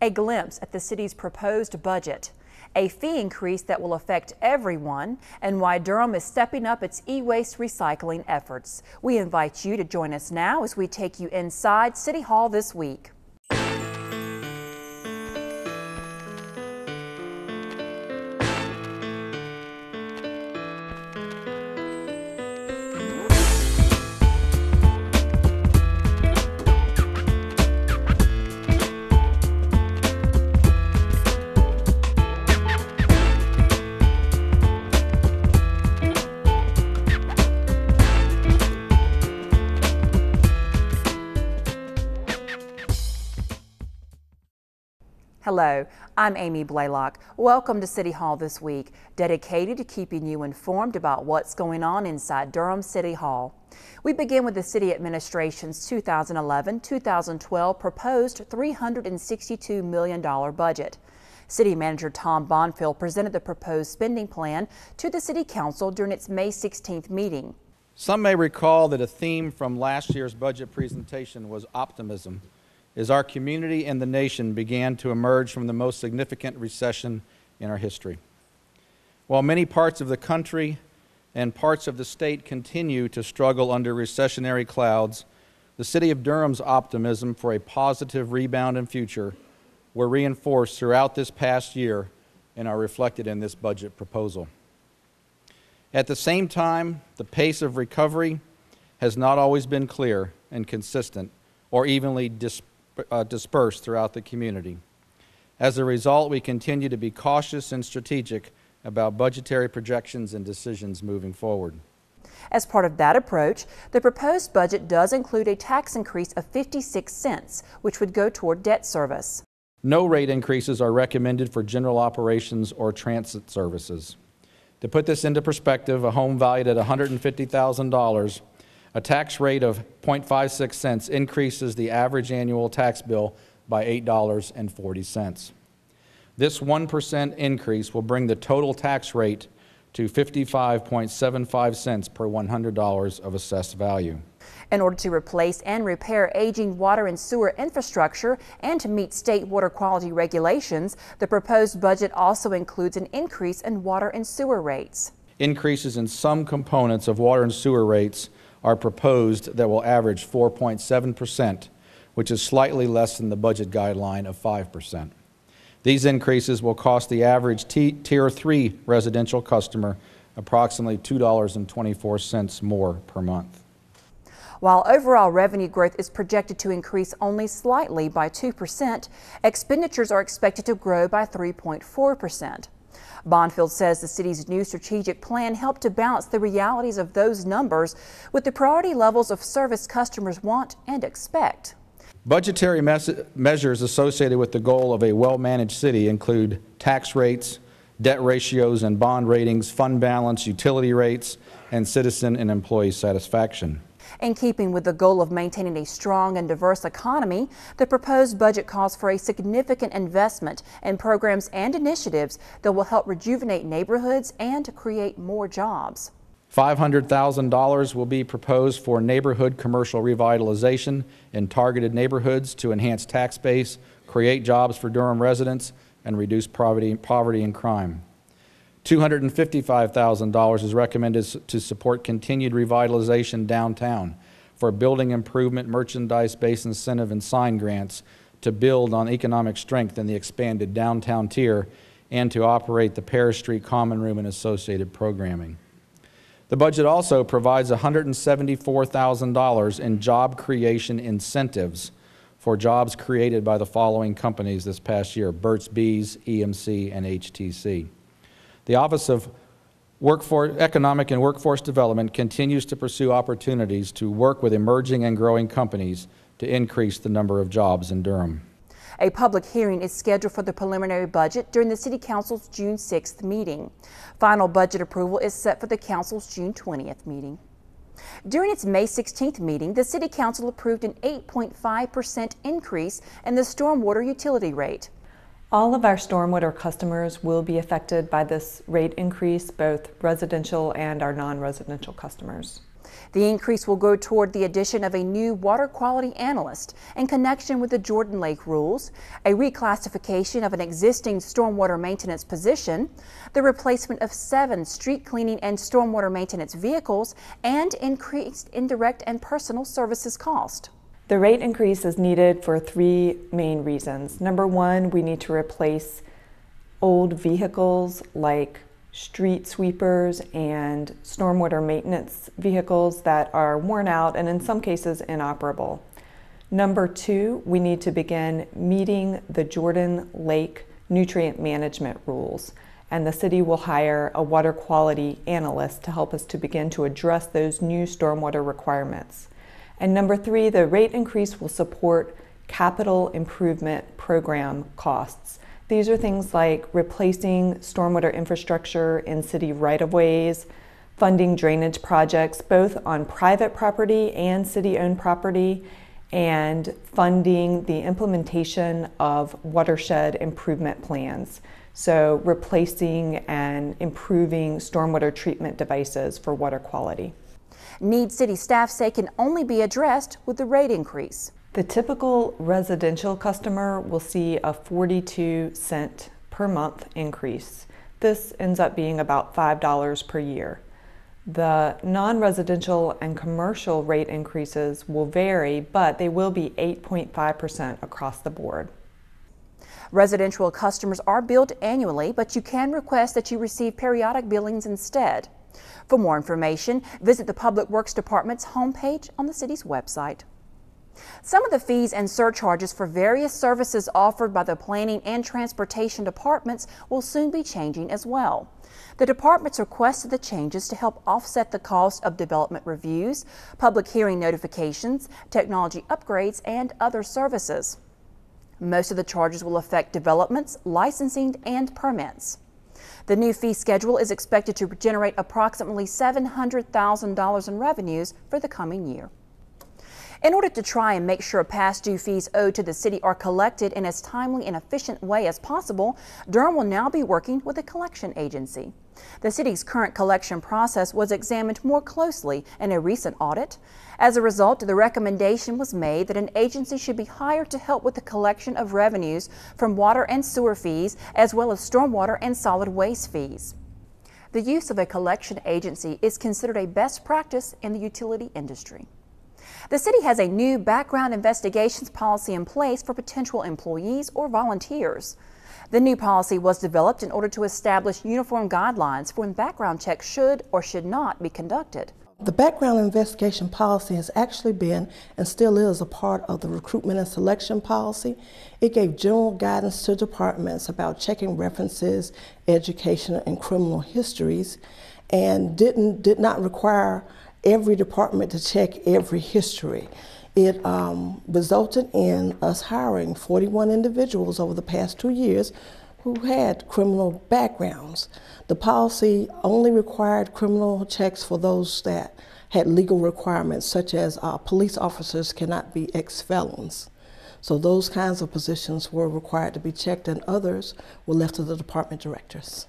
A glimpse at the city's proposed budget, a fee increase that will affect everyone, and why Durham is stepping up its e-waste recycling efforts. We invite you to join us now as we take you inside City Hall this week. Hello, I'm Amy Blaylock. Welcome to City Hall this week, dedicated to keeping you informed about what's going on inside Durham City Hall. We begin with the City Administration's 2011-2012 proposed $362 million budget. City Manager Tom Bonfield presented the proposed spending plan to the City Council during its May 16th meeting. Some may recall that a theme from last year's budget presentation was optimism, as our community and the nation began to emerge from the most significant recession in our history. While many parts of the country and parts of the state continue to struggle under recessionary clouds, the City of Durham's optimism for a positive rebound and future were reinforced throughout this past year and are reflected in this budget proposal. At the same time, the pace of recovery has not always been clear and consistent or evenly dispersed throughout the community. As a result, we continue to be cautious and strategic about budgetary projections and decisions moving forward. As part of that approach, the proposed budget does include a tax increase of 56 cents, which would go toward debt service. No rate increases are recommended for general operations or transit services. To put this into perspective, a home valued at $150,000, a tax rate of 0.56 cents increases the average annual tax bill by $8.40. This 1% increase will bring the total tax rate to 55.75 cents per $100 of assessed value. In order to replace and repair aging water and sewer infrastructure and to meet state water quality regulations, the proposed budget also includes an increase in water and sewer rates. Increases in some components of water and sewer rates are proposed that will average 4.7%, which is slightly less than the budget guideline of 5%. These increases will cost the average Tier 3 residential customer approximately $2.24 more per month. While overall revenue growth is projected to increase only slightly by 2%, expenditures are expected to grow by 3.4%. Bonfield says the city's new strategic plan helped to balance the realities of those numbers with the priority levels of service customers want and expect. Budgetary measures associated with the goal of a well-managed city include tax rates, debt ratios and bond ratings, fund balance, utility rates, and citizen and employee satisfaction. In keeping with the goal of maintaining a strong and diverse economy, the proposed budget calls for a significant investment in programs and initiatives that will help rejuvenate neighborhoods and create more jobs. $500,000 will be proposed for neighborhood commercial revitalization in targeted neighborhoods to enhance tax base, create jobs for Durham residents, and reduce poverty and crime. $255,000 is recommended to support continued revitalization downtown for building improvement, merchandise-based incentive and sign grants to build on economic strength in the expanded downtown tier and to operate the Paris Street Common Room and associated programming. The budget also provides $174,000 in job creation incentives for jobs created by the following companies this past year: Burt's Bees, EMC, and HTC. The Office of Economic and Workforce Development continues to pursue opportunities to work with emerging and growing companies to increase the number of jobs in Durham. A public hearing is scheduled for the preliminary budget during the City Council's June 6th meeting. Final budget approval is set for the Council's June 20th meeting. During its May 16th meeting, the City Council approved an 8.5% increase in the stormwater utility rate. All of our stormwater customers will be affected by this rate increase, both residential and our non-residential customers. The increase will go toward the addition of a new Water Quality Analyst in connection with the Jordan Lake rules, a reclassification of an existing stormwater maintenance position, the replacement of 7 street cleaning and stormwater maintenance vehicles, and increased indirect and personal services cost. The rate increase is needed for 3 main reasons. Number one, we need to replace old vehicles like street sweepers and stormwater maintenance vehicles that are worn out and in some cases inoperable. Number two, we need to begin meeting the Jordan Lake nutrient management rules, and the city will hire a water quality analyst to help us to begin to address those new stormwater requirements. And number three, the rate increase will support capital improvement program costs. These are things like replacing stormwater infrastructure in city right-of-ways, funding drainage projects both on private property and city-owned property, and funding the implementation of watershed improvement plans. So replacing and improving stormwater treatment devices for water quality. Needs city staff say can only be addressed with the rate increase. The typical residential customer will see a 42-cent per month increase. This ends up being about $5 per year. The non-residential and commercial rate increases will vary, but they will be 8.5% across the board. Residential customers are billed annually, but you can request that you receive periodic billings instead. For more information, visit the Public Works Department's homepage on the city's website. Some of the fees and surcharges for various services offered by the Planning and Transportation Departments will soon be changing as well. The departments requested the changes to help offset the cost of development reviews, public hearing notifications, technology upgrades, and other services. Most of the charges will affect developments, licensing, and permits. The new fee schedule is expected to generate approximately $700,000 in revenues for the coming year. In order to try and make sure past due fees owed to the city are collected in as timely and efficient way as possible, Durham will now be working with a collection agency. The city's current collection process was examined more closely in a recent audit. As a result, the recommendation was made that an agency should be hired to help with the collection of revenues from water and sewer fees, as well as stormwater and solid waste fees. The use of a collection agency is considered a best practice in the utility industry. The city has a new background investigations policy in place for potential employees or volunteers. The new policy was developed in order to establish uniform guidelines for when background checks should or should not be conducted. The background investigation policy has actually been and still is a part of the recruitment and selection policy. It gave general guidance to departments about checking references, education, and criminal histories, and did not require every department to check every history. It resulted in us hiring 41 individuals over the past 2 years who had criminal backgrounds. The policy only required criminal checks for those that had legal requirements, such as police officers cannot be ex-felons. So those kinds of positions were required to be checked, and others were left to the department directors.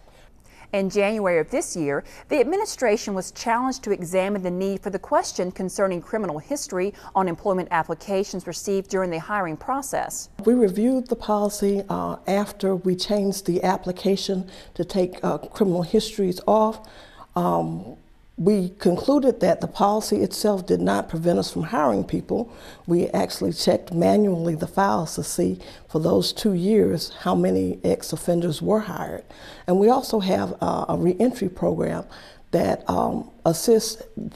In January of this year, the administration was challenged to examine the need for the question concerning criminal history on employment applications received during the hiring process. We reviewed the policy after we changed the application to take criminal histories off. We concluded that the policy itself did not prevent us from hiring people. We actually checked manually the files to see for those 2 years how many ex-offenders were hired. And we also have a reentry program that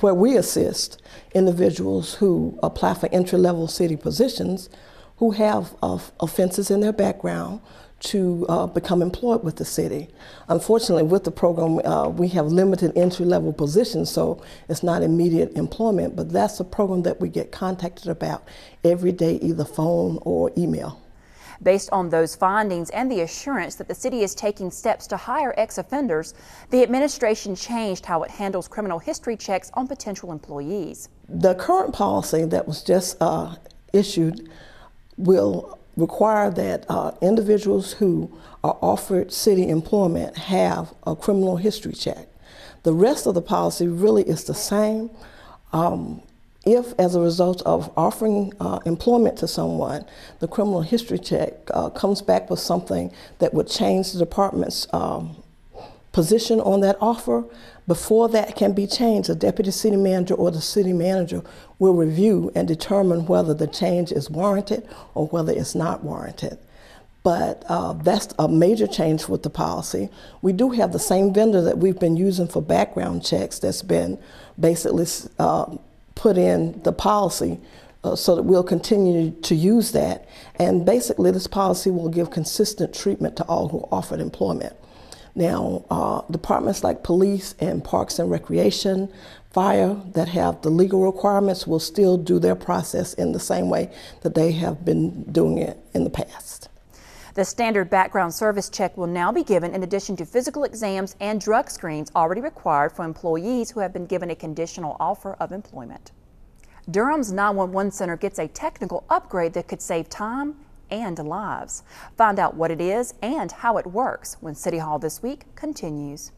where we assist individuals who apply for entry-level city positions who have offenses in their background to become employed with the city. Unfortunately, with the program, we have limited entry-level positions, so it's not immediate employment, but that's a program that we get contacted about every day, either phone or email. Based on those findings and the assurance that the city is taking steps to hire ex-offenders, the administration changed how it handles criminal history checks on potential employees. The current policy that was just issued will require that individuals who are offered city employment have a criminal history check. The rest of the policy really is the same. If, as a result of offering employment to someone, the criminal history check comes back with something that would change the department's position on that offer, before that can be changed, the deputy city manager or the city manager will review and determine whether the change is warranted or whether it's not warranted. But that's a major change with the policy. We do have the same vendor that we've been using for background checks that's been basically put in the policy so that we'll continue to use that. And basically this policy will give consistent treatment to all who offered employment. Now, departments like police and parks and recreation, fire that have the legal requirements will still do their process in the same way that they have been doing it in the past. The standard background service check will now be given in addition to physical exams and drug screens already required for employees who have been given a conditional offer of employment. Durham's 911 Center gets a technical upgrade that could save time and lives. Find out what it is and how it works when City Hall This Week continues.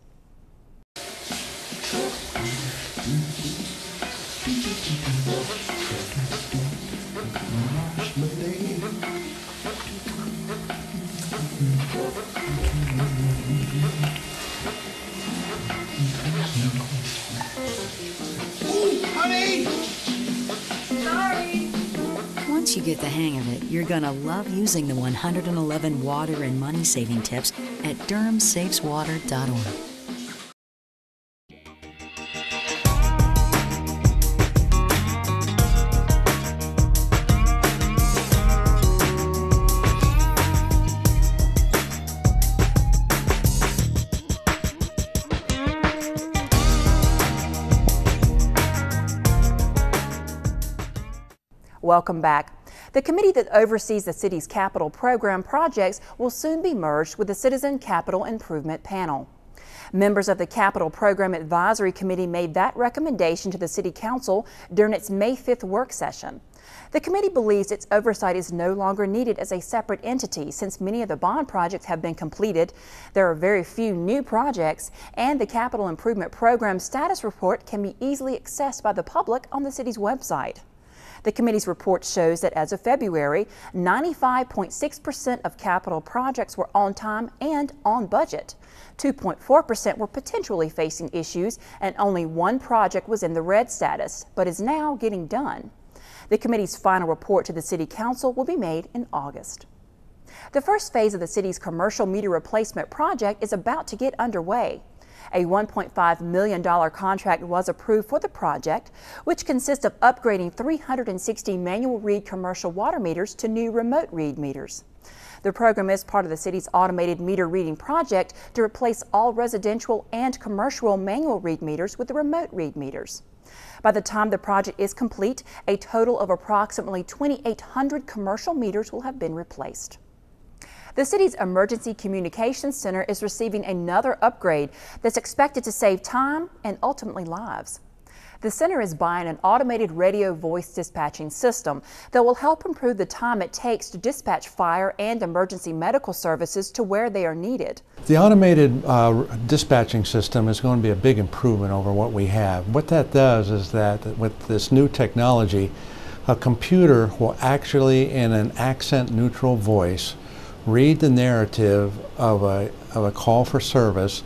Once you get the hang of it, you're gonna love using the 111 water and money saving tips at durhamsaveswater.org. Welcome back. The committee that oversees the city's capital program projects will soon be merged with the Citizen Capital Improvement Panel. Members of the Capital Program Advisory Committee made that recommendation to the City Council during its May 5th work session. The committee believes its oversight is no longer needed as a separate entity since many of the bond projects have been completed, there are very few new projects, and the Capital Improvement Program status report can be easily accessed by the public on the city's website. The committee's report shows that as of February, 95.6% of capital projects were on time and on budget. 2.4% were potentially facing issues, and only one project was in the red status, but is now getting done. The committee's final report to the City Council will be made in August. The first phase of the city's commercial meter replacement project is about to get underway. A $1.5 million contract was approved for the project, which consists of upgrading 360 manual read commercial water meters to new remote read meters. The program is part of the city's automated meter reading project to replace all residential and commercial manual read meters with the remote read meters. By the time the project is complete, a total of approximately 2,800 commercial meters will have been replaced. The city's Emergency Communications Center is receiving another upgrade that's expected to save time and ultimately lives. The center is buying an automated radio voice dispatching system that will help improve the time it takes to dispatch fire and emergency medical services to where they are needed. The automated dispatching system is going to be a big improvement over what we have. What that does is that with this new technology, a computer will actually, in an accent-neutral voice, read the narrative of a call for service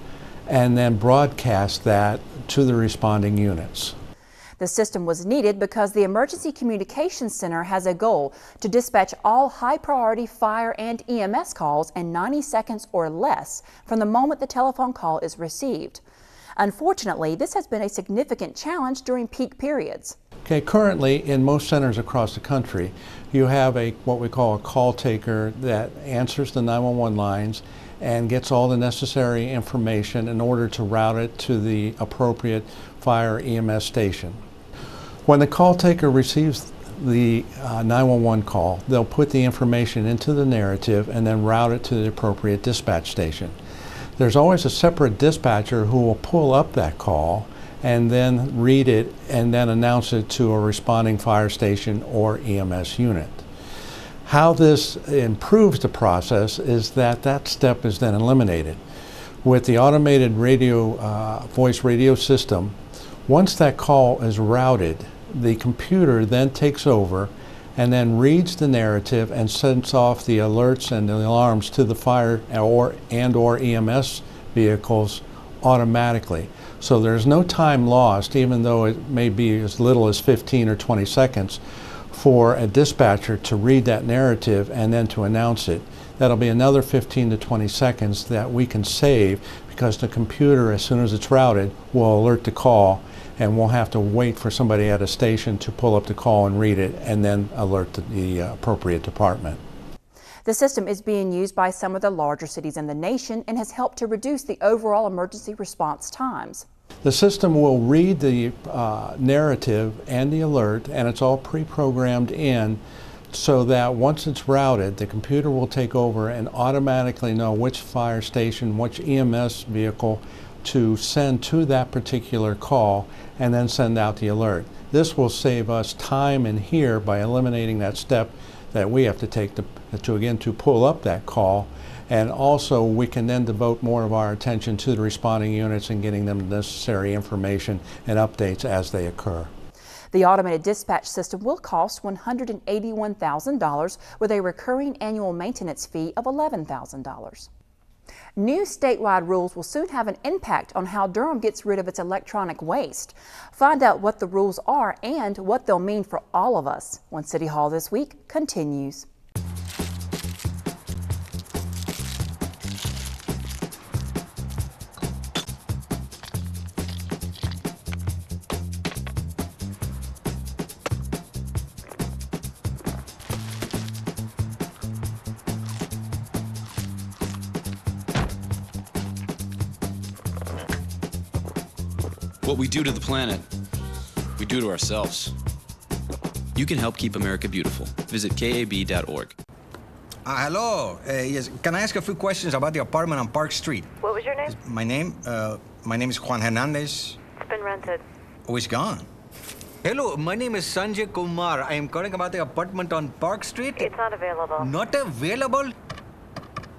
and then broadcast that to the responding units. The system was needed because the Emergency Communications Center has a goal to dispatch all high-priority fire and EMS calls in 90 seconds or less from the moment the telephone call is received. Unfortunately, this has been a significant challenge during peak periods. Okay, currently in most centers across the country, you have what we call a call taker that answers the 911 lines and gets all the necessary information in order to route it to the appropriate fire EMS station. When the call taker receives the 911 call, they'll put the information into the narrative and then route it to the appropriate dispatch station. There's always a separate dispatcher who will pull up that call and then read it and then announce it to a responding fire station or EMS unit. How this improves the process is that that step is then eliminated. With the automated radio, voice radio system, Once that call is routed, the computer then takes over and then reads the narrative and sends off the alerts and the alarms to the fire or EMS vehicles automatically. So there's no time lost, even though it may be as little as 15 or 20 seconds for a dispatcher to read that narrative and then to announce it. That'll be another 15 to 20 seconds that we can save, because the computer, as soon as it's routed, will alert the call, and we'll have to wait for somebody at a station to pull up the call and read it and then alert the appropriate department. The system is being used by some of the larger cities in the nation and has helped to reduce the overall emergency response times. The system will read the narrative and the alert, and it's all pre-programmed in, so that once it's routed, the computer will take over and automatically know which fire station, which EMS vehicle to send to that particular call, and then send out the alert. This will save us time in here by eliminating that step that we have to take to pull up that call, and also we can then devote more of our attention to the responding units and getting them the necessary information and updates as they occur. The automated dispatch system will cost $181,000 with a recurring annual maintenance fee of $11,000. New statewide rules will soon have an impact on how Durham gets rid of its electronic waste. Find out what the rules are and what they'll mean for all of us when City Hall This Week continues. What we do to the planet, we do to ourselves. You can help keep America beautiful. Visit KAB.org. Hello. Yes. Can I ask a few questions about the apartment on Park Street? What was your name? My name is Juan Hernandez. It's been rented. Oh, it's gone. Hello, my name is Sanjay Kumar. I am calling about the apartment on Park Street. It's not available. Not available?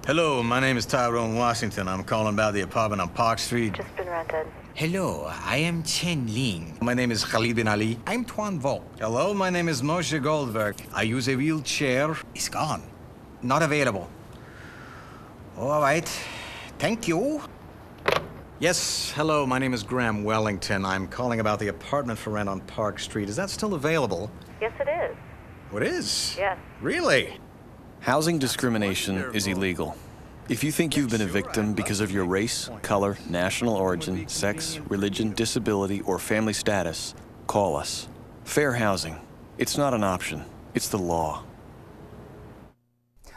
Hello, my name is Tyrone Washington. I'm calling about the apartment on Park Street. Just been rented. Hello, I am Chen Ling. My name is Khalid bin Ali. I'm Tuan Vo. Hello, my name is Moshe Goldberg. I use a wheelchair. It's gone. Not available. All right. Thank you. Yes, hello, my name is Graham Wellington. I'm calling about the apartment for rent on Park Street. Is that still available? Yes, it is. Oh, it is? Yes. Really? Housing discrimination is illegal. If you think you've been a victim because of your race, color, national origin, sex, religion, disability, or family status, call us. Fair housing. It's not an option. It's the law.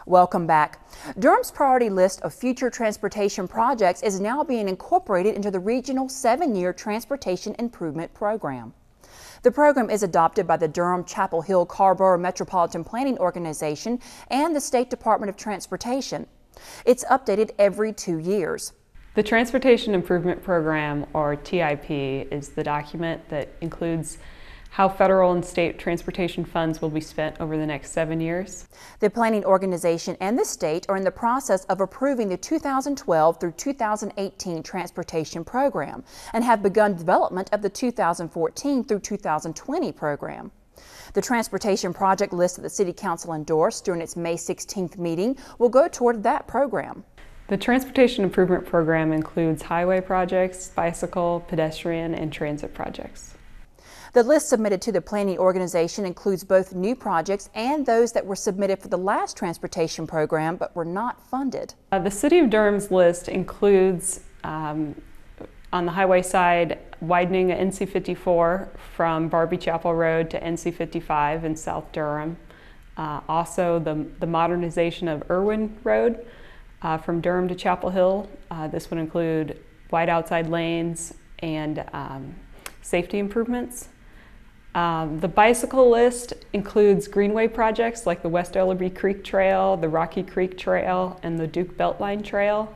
Welcome back. Durham's priority list of future transportation projects is now being incorporated into the regional 7-year Transportation Improvement Program. The program is adopted by the Durham-Chapel Hill-Carrboro Metropolitan Planning Organization and the State Department of Transportation. It's updated every 2 years. The Transportation Improvement Program, or TIP, is the document that includes how federal and state transportation funds will be spent over the next 7 years. The planning organization and the state are in the process of approving the 2012 through 2018 transportation program and have begun development of the 2014 through 2020 program. The transportation project list that the City Council endorsed during its May 16th meeting will go toward that program. The Transportation Improvement Program includes highway projects, bicycle, pedestrian, and transit projects. The list submitted to the planning organization includes both new projects and those that were submitted for the last transportation program but were not funded. The City of Durham's list includes, on the highway side, widening NC 54 from Barbie Chapel Road to NC 55 in South Durham. Also the modernization of Irwin Road from Durham to Chapel Hill. This would include wide outside lanes and safety improvements. The bicycle list includes greenway projects like the West Ellerby Creek Trail, the Rocky Creek Trail, and the Duke Beltline Trail.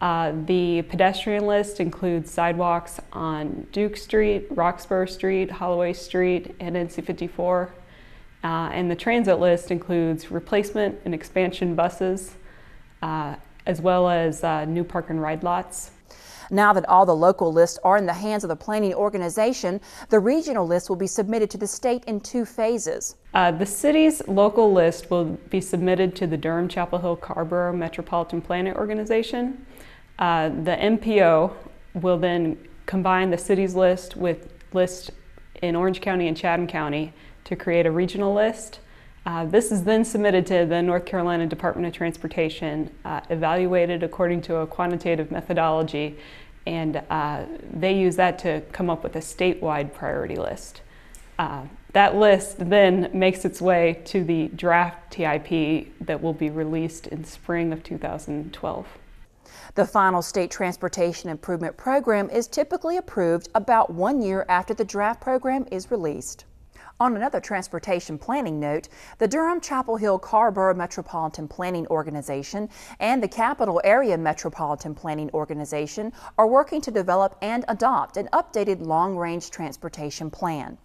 The pedestrian list includes sidewalks on Duke Street, Roxborough Street, Holloway Street, and NC 54. And the transit list includes replacement and expansion buses, as well as new park and ride lots. Now that all the local lists are in the hands of the planning organization, the regional list will be submitted to the state in 2 phases. The city's local list will be submitted to the Durham-Chapel Hill-Carrboro Metropolitan Planning Organization. The MPO will then combine the city's list with lists in Orange County and Chatham County to create a regional list. This is then submitted to the North Carolina Department of Transportation, evaluated according to a quantitative methodology, and they use that to come up with a statewide priority list. That list then makes its way to the draft TIP that will be released in spring of 2012. The final state transportation improvement program is typically approved about 1 year after the draft program is released. On another transportation planning note, the Durham-Chapel Hill-Carrboro Metropolitan Planning Organization and the Capital Area Metropolitan Planning Organization are working to develop and adopt an updated long-range transportation plan.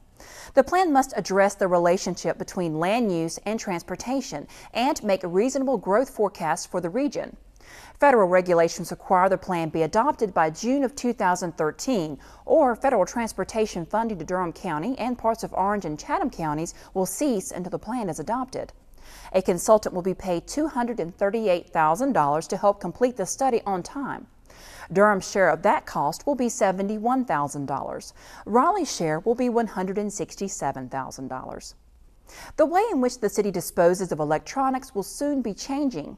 The plan must address the relationship between land use and transportation and make reasonable growth forecasts for the region. Federal regulations require the plan be adopted by June of 2013, or federal transportation funding to Durham County and parts of Orange and Chatham counties will cease until the plan is adopted. A consultant will be paid $238,000 to help complete the study on time. Durham's share of that cost will be $71,000. Raleigh's share will be $167,000. The way in which the city disposes of electronics will soon be changing.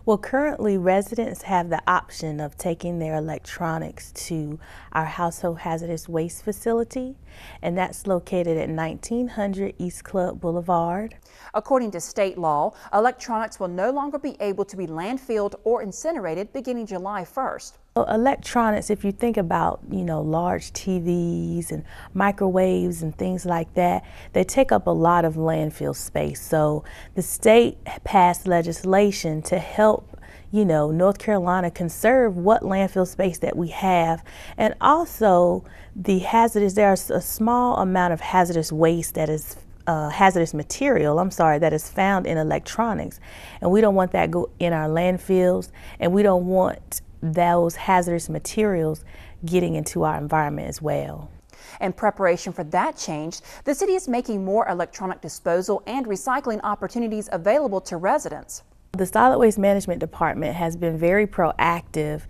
Well, currently residents have the option of taking their electronics to our household hazardous waste facility, and that's located at 1900 East Club Boulevard. According to state law, electronics will no longer be able to be landfilled or incinerated beginning July 1st. Well, electronics, if you think about, large TVs and microwaves and things like that, they take up a lot of landfill space. So the state passed legislation to help North Carolina conserve what landfill space that we have, and also there's a small amount of hazardous waste that is hazardous material, that is found in electronics, and we don't want that go in our landfills, and we don't want those hazardous materials getting into our environment as well. In preparation for that change, the city is making more electronic disposal and recycling opportunities available to residents. The Solid Waste Management Department has been very proactive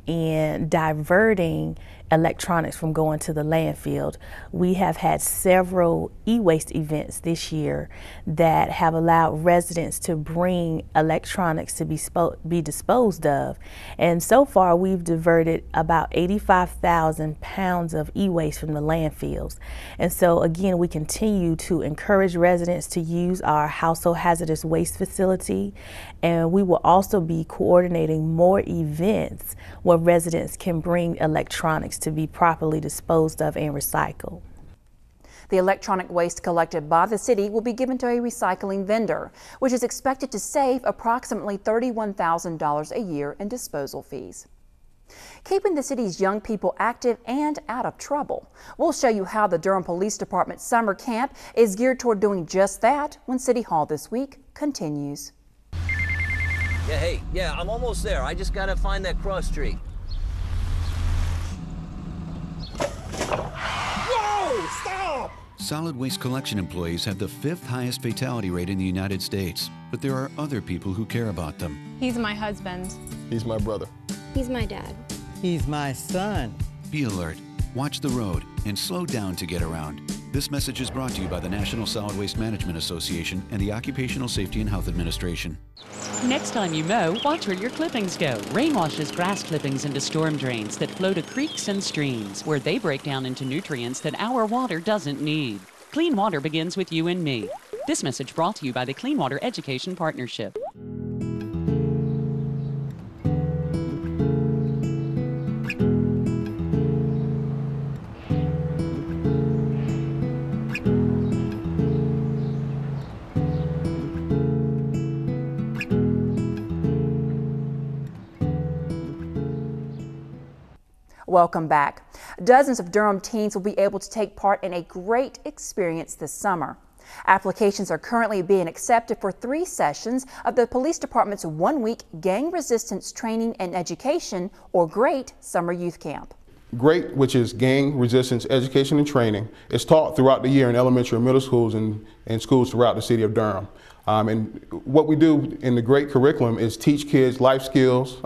in diverting electronics from going to the landfill. We have had several e-waste events this year that have allowed residents to bring electronics to be disposed of. And so far we've diverted about 85,000 pounds of e-waste from the landfills. And so again, we continue to encourage residents to use our household hazardous waste facility, and we will also be coordinating more events where residents can bring electronics to be properly disposed of and recycled. The electronic waste collected by the city will be given to a recycling vendor, which is expected to save approximately $31,000 a year in disposal fees. Keeping the city's young people active and out of trouble. We'll show you how the Durham Police Department summer camp is geared toward doing just that when City Hall this week continues. Yeah, I'm almost there. I just gotta find that cross street. Whoa! Stop! Solid waste collection employees have the 5th highest fatality rate in the United States, but there are other people who care about them. He's my husband. He's my brother. He's my dad. He's my son. Be alert, watch the road, and slow down to get around. This message is brought to you by the National Solid Waste Management Association and the Occupational Safety and Health Administration. Next time you mow, watch where your clippings go. Rain washes grass clippings into storm drains that flow to creeks and streams, where they break down into nutrients that our water doesn't need. Clean water begins with you and me. This message brought to you by the Clean Water Education Partnership. Welcome back. Dozens of Durham teens will be able to take part in a great experience this summer. Applications are currently being accepted for 3 sessions of the Police Department's 1-week Gang Resistance Training and Education, or GREAT, Summer Youth Camp. GREAT, which is Gang Resistance Education and Training, is taught throughout the year in elementary and middle schools and schools throughout the city of Durham. And what we do in the GREAT curriculum is teach kids life skills,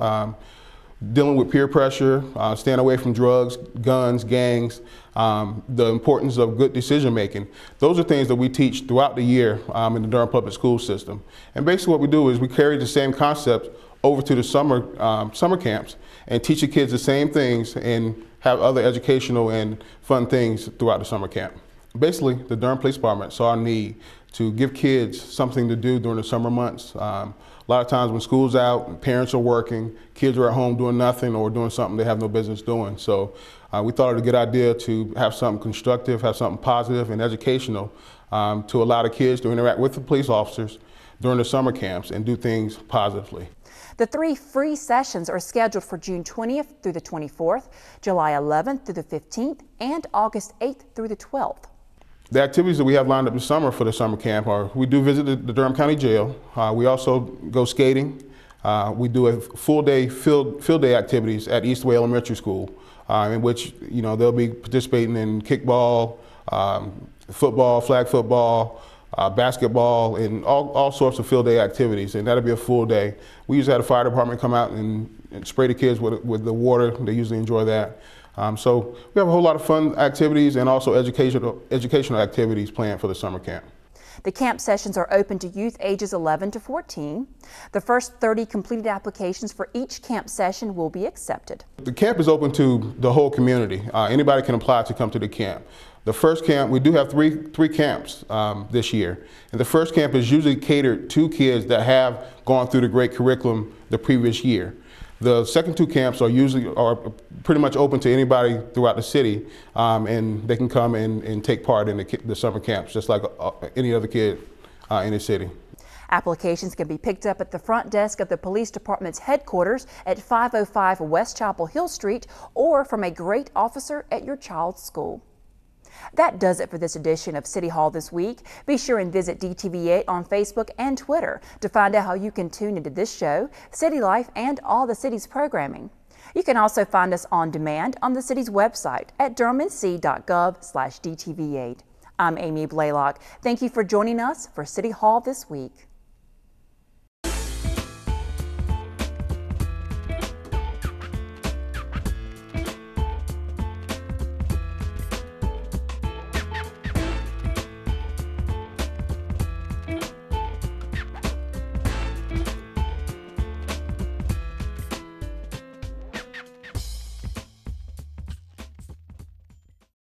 dealing with peer pressure, staying away from drugs, guns, gangs, the importance of good decision making. Those are things that we teach throughout the year in the Durham Public School System. And basically what we do is we carry the same concepts over to the summer camps and teach the kids the same things and have other educational and fun things throughout the summer camp. Basically, the Durham Police Department saw a need to give kids something to do during the summer months. A lot of times when school's out and parents are working, kids are at home doing nothing or doing something they have no business doing. So we thought it was a good idea to have something constructive, have something positive and educational to allow the kids to interact with the police officers during the summer camps and do things positively. The 3 free sessions are scheduled for June 20th through the 24th, July 11th through the 15th, and August 8th through the 12th. The activities that we have lined up this summer for the summer camp are, we do visit the Durham County Jail. We also go skating. We do a full day field day activities at Eastway Elementary School, in which they'll be participating in kickball, football, flag football, basketball, and all sorts of field day activities, and that'll be a full day. We usually have the fire department come out and spray the kids with the water. They usually enjoy that. So we have a whole lot of fun activities and also educational activities planned for the summer camp. The camp sessions are open to youth ages 11 to 14. The first 30 completed applications for each camp session will be accepted. The camp is open to the whole community. Anybody can apply to come to the camp. The first camp, we do have three camps this year. And the first camp is usually catered to kids that have gone through the GREAT curriculum the previous year. The second 2 camps are pretty much open to anybody throughout the city, and they can come and take part in the summer camps just like any other kid in the city. Applications can be picked up at the front desk of the Police Department's headquarters at 505 West Chapel Hill Street or from a GREAT officer at your child's school. That does it for this edition of City Hall This Week. Be sure and visit DTV8 on Facebook and Twitter to find out how you can tune into this show, City Life, and all the city's programming. You can also find us on demand on the city's website at durhamnc.gov/DTV8. I'm Amy Blaylock. Thank you for joining us for City Hall This Week.